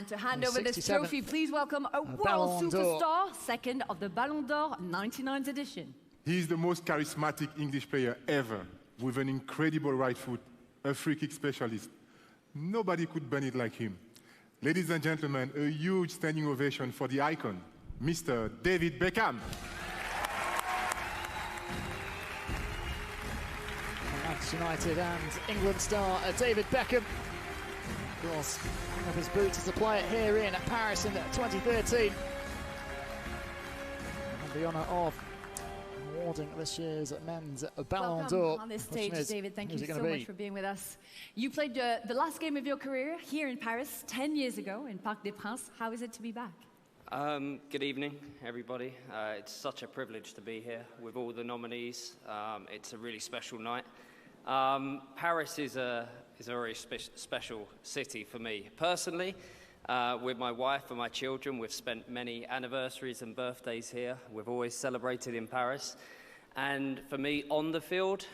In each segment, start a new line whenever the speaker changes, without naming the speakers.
And to hand over this
67th
trophy, please welcome a world
Ballon d'Or.
superstar, second of the Ballon d'Or 99th edition.
He's the most charismatic English player ever, with an incredible right foot, a free kick specialist. Nobody could burn it like him. Ladies and gentlemen, a huge standing ovation for the icon, Mr. David Beckham.
Manchester United and England star David Beckham. Of course, hung up his boots as a player here in Paris in 2013. And the honour of awarding this year's men's Ballon d'Or.
Welcome on this stage, David. Thank you so much for being with us. You played the last game of your career here in Paris 10 years ago in Parc des Princes. How is it to be back?
Good evening, everybody. It's such a privilege to be here with all the nominees. It's a really special night. Paris is a very special city for me. Personally, with my wife and my children, we've spent many anniversaries and birthdays here. We've always celebrated in Paris. And for me, on the field,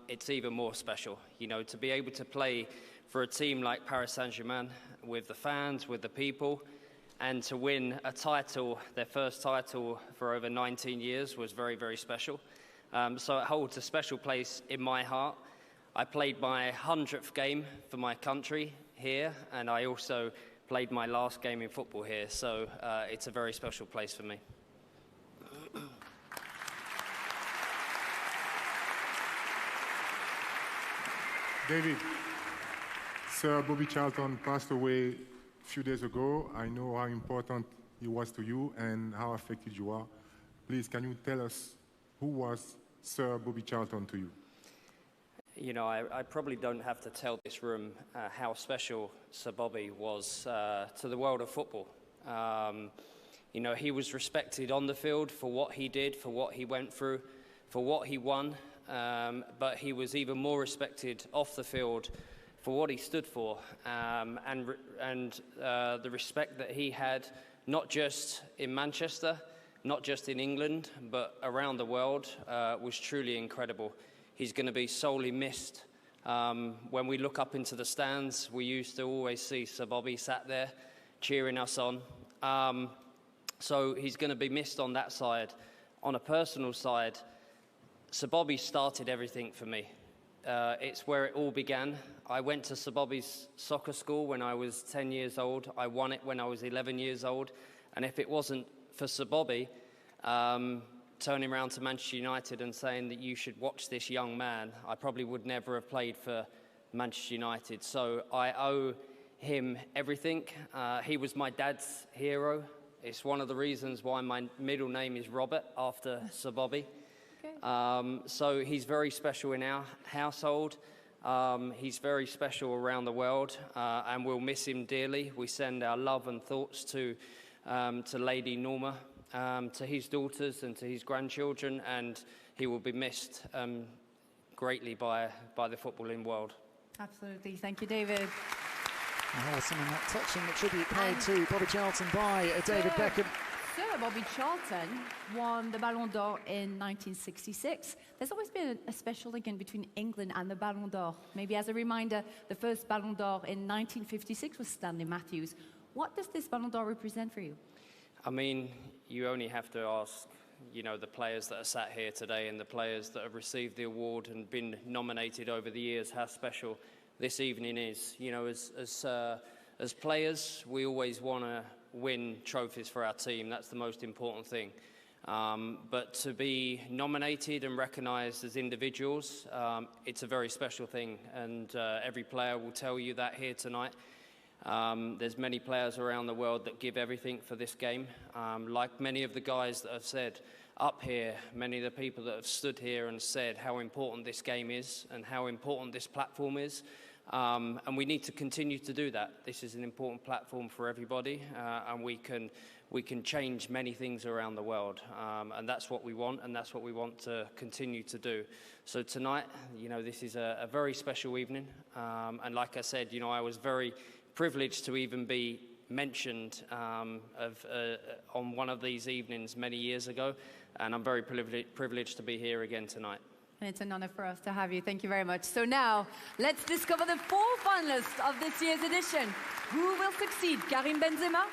it's even more special. You know, to be able to play for a team like Paris Saint-Germain, with the fans, with the people, and to win a title, their first title for over 19 years, was very, very special. So it holds a special place in my heart. I played my 100th game for my country here, and I also played my last game in football here, so it's a very special place for me.
David, Sir Bobby Charlton passed away a few days ago. I know how important he was to you and how affected you are. Please, can you tell us who was Sir Bobby Charlton to you? You
know, I probably don't have to tell this room how special Sir Bobby was to the world of football. You know, he was respected on the field for what he did, for what he went through, for what he won, but he was even more respected off the field for what he stood for, and the respect that he had, not just in Manchester, not just in England, but around the world, was truly incredible. He's going to be sorely missed. When we look up into the stands, we used to always see Sir Bobby sat there cheering us on. So he's going to be missed on that side. On a personal side, Sir Bobby started everything for me. It's where it all began. I went to Sir Bobby's soccer school when I was 10 years old. I won it when I was 11 years old. And if it wasn't for Sir Bobby turning around to Manchester United and saying that you should watch this young man, I probably would never have played for Manchester United. So I owe him everything. He was my dad's hero. It's one of the reasons why my middle name is Robert, after Sir Bobby. Okay. So he's very special in our household. He's very special around the world, and we'll miss him dearly. We send our love and thoughts to Lady Norma, to his daughters and to his grandchildren, and he will be missed greatly by the footballing world.
Absolutely. Thank you, David.
Something that touching the tribute paid to Bobby Charlton by David Beckham.
Sir Bobby Charlton won the Ballon d'Or in 1966. There's always been a special link in between England and the Ballon d'Or. Maybe as a reminder, the first Ballon d'Or in 1956 was Stanley Matthews. What does this Ballon d'Or represent for you?
I mean, you only have to ask, you know, the players that are sat here today and the players that have received the award and been nominated over the years, how special this evening is. You know, as players, we always want to win trophies for our team. That's the most important thing. But to be nominated and recognised as individuals, it's a very special thing. And every player will tell you that here tonight. There's many players around the world that give everything for this game. Like many of the guys that have said up here, many of the people that have stood here and said how important this game is and how important this platform is. And we need to continue to do that. This is an important platform for everybody, and we can change many things around the world. And that's what we want, and that's what we want to continue to do. So tonight, you know, this is a very special evening. And like I said, you know, I was very privileged to even be mentioned on one of these evenings many years ago, and I'm very privileged to be here again tonight.
And it's an honor for us to have you. Thank you very much. So now, let's discover the 4 finalists of this year's edition. Who will succeed Karim Benzema?